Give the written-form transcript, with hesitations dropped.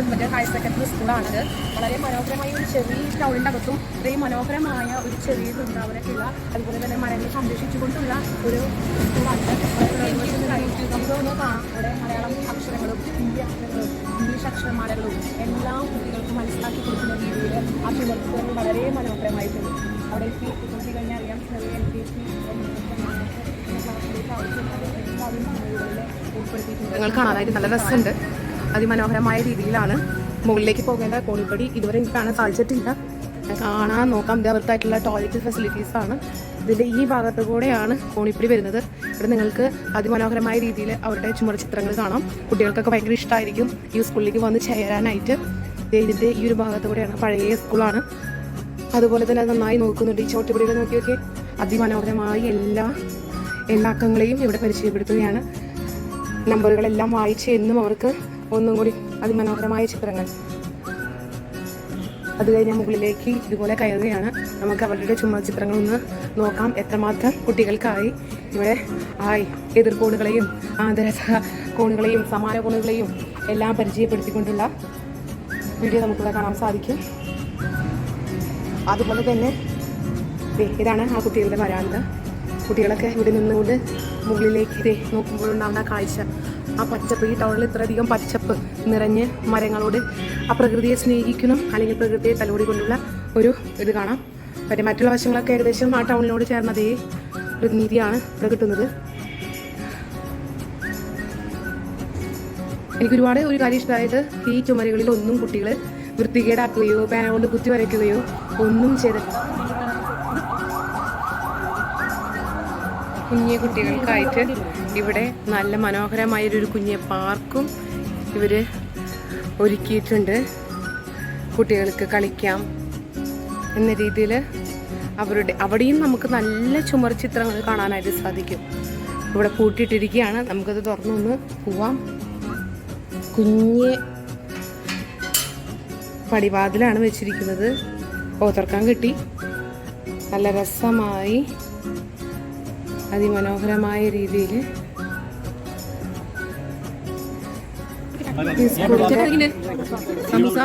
Government higher secondary സ്കൂളാണിത്. വളരെ മനോഹരമായ ഒരു ചെറിയ ടൗണിൻ്റെ അകത്തും ഇത്രയും മനോഹരമായ ഒരു ചെറിയ വൃന്ദാവനത്തിലുള്ള അതുപോലെ തന്നെ മരങ്ങൾ സംരക്ഷിച്ചുകൊണ്ടുള്ള ഒരു സ്കൂളാണ്. നമുക്കൊന്ന് കാണാം. ഇവിടെ മലയാളം അക്ഷരങ്ങളും ഹിന്ദി അക്ഷരങ്ങളും ഇംഗ്ലീഷ് അക്ഷരമാലകളും എല്ലാം കുട്ടികൾക്ക് മനസ്സിലാക്കി കൊടുക്കുന്ന രീതിയിൽ ആ ചുമർത്തുകൾ വളരെ മനോഹരമായിട്ടുണ്ട്. അവിടെ എത്തി കഴിഞ്ഞാൽ അറിയാം ചെറിയ LKG നിങ്ങൾ കാണാനായിട്ട് നല്ല രസമുണ്ട്. അതിമനോഹരമായ രീതിയിലാണ്. മുകളിലേക്ക് പോകേണ്ട കോണിപ്പടി ഇതുവരെ എനിക്ക് കാണാൻ സാധിച്ചിട്ടില്ല. കാണാൻ നോക്കാം. ഇത് അവർക്കായിട്ടുള്ള ടോയ്ലറ്റ് ഫെസിലിറ്റീസാണ്. ഇതിൻ്റെ ഈ ഭാഗത്തു കൂടെയാണ് കോണിപ്പടി വരുന്നത്. ഇവിടെ നിങ്ങൾക്ക് അതിമനോഹരമായ രീതിയിൽ അവരുടെ ചുമർ ചിത്രങ്ങൾ കാണാം. കുട്ടികൾക്കൊക്കെ ഭയങ്കര ഇഷ്ടമായിരിക്കും ഈ സ്കൂളിലേക്ക് വന്ന് ചേരാനായിട്ട്. ഇതിൻ്റെ ഈ ഒരു ഭാഗത്തു കൂടെയാണ്. പഴയ സ്കൂളാണ്. അതുപോലെ തന്നെ നന്നായി നോക്കുന്നുണ്ട്. ഈ ചോട്ടുപടികൾ നോക്കിയൊക്കെ അതിമനോഹരമായി എല്ലാ അക്കങ്ങളെയും ഇവിടെ പരിചയപ്പെടുത്തുകയാണ്. നമ്പറുകളെല്ലാം വായിച്ച് എന്നും അവർക്ക് ഒന്നും കൂടി അതിമനോഹരമായ ചിത്രങ്ങൾ. അത് കഴിഞ്ഞ് മുകളിലേക്ക് ഇതുപോലെ കയറുകയാണ്. നമുക്ക് അവരുടെ ചുമർ ചിത്രങ്ങളൊന്ന് നോക്കാം. എത്രമാത്രം കുട്ടികൾക്കായി ഇവിടെ എതിർകോണുകളെയും ആന്തരസ കോണുകളെയും സമാന കോണുകളെയും എല്ലാം പരിചയപ്പെടുത്തിക്കൊണ്ടുള്ള വീഡിയോ നമുക്കിവിടെ കാണാൻ സാധിക്കും. അതുപോലെ തന്നെ ഇതാണ് ആ കുട്ടികളുടെ വരാന്ത. കുട്ടികളൊക്കെ ഇവിടെ നിന്നുകൊണ്ട് മുകളിലേക്ക് നോക്കുമ്പോഴുണ്ടാകുന്ന കാഴ്ച, ആ പച്ചപ്പ്, ഈ ടൗണിൽ ഇത്രയധികം പച്ചപ്പ് നിറഞ്ഞ് മരങ്ങളോട് ആ പ്രകൃതിയെ സ്നേഹിക്കണം അല്ലെങ്കിൽ പ്രകൃതിയെ തലോടിക്കൊണ്ടുള്ള ഒരു ഇത് കാണാം. മറ്റുള്ള വശങ്ങളൊക്കെ ഏകദേശം ആ ടൗണിനോട് ചേർന്ന അതേ പ്രതിനിധിയാണ് ഇവിടെ കിട്ടുന്നത്. എനിക്കൊരുപാട് ഒരു കാര്യം ഇഷ്ടമായത് ഈ ചുമരുകളിൽ ഒന്നും കുട്ടികൾ വൃത്തികേടാക്കുകയോ പേന കൊണ്ട് കുത്തി വരയ്ക്കുകയോ ഒന്നും ചെയ്തിട്ടില്ല. കുഞ്ഞു കുട്ടികൾക്കായിട്ട് ഇവിടെ നല്ല മനോഹരമായൊരു കുഞ്ഞ് പാർക്കും ഇവർ ഒരുക്കിയിട്ടുണ്ട്. കുട്ടികൾക്ക് കളിക്കാം എന്ന രീതിയിൽ അവിടെയും നമുക്ക് നല്ല ചുമർ ചിത്രങ്ങൾ കാണാനായിട്ട് സാധിക്കും. ഇവിടെ പൂട്ടിയിട്ടിരിക്കുകയാണ്. നമുക്കത് തുറന്നൊന്ന് പോവാം. കുഞ്ഞ് പടിവാതിലാണ് വെച്ചിരിക്കുന്നത്. തുറക്കാൻ കിട്ടി. നല്ല രസമായി അതിമനോഹരമായ രീതിയിൽ സമൂസ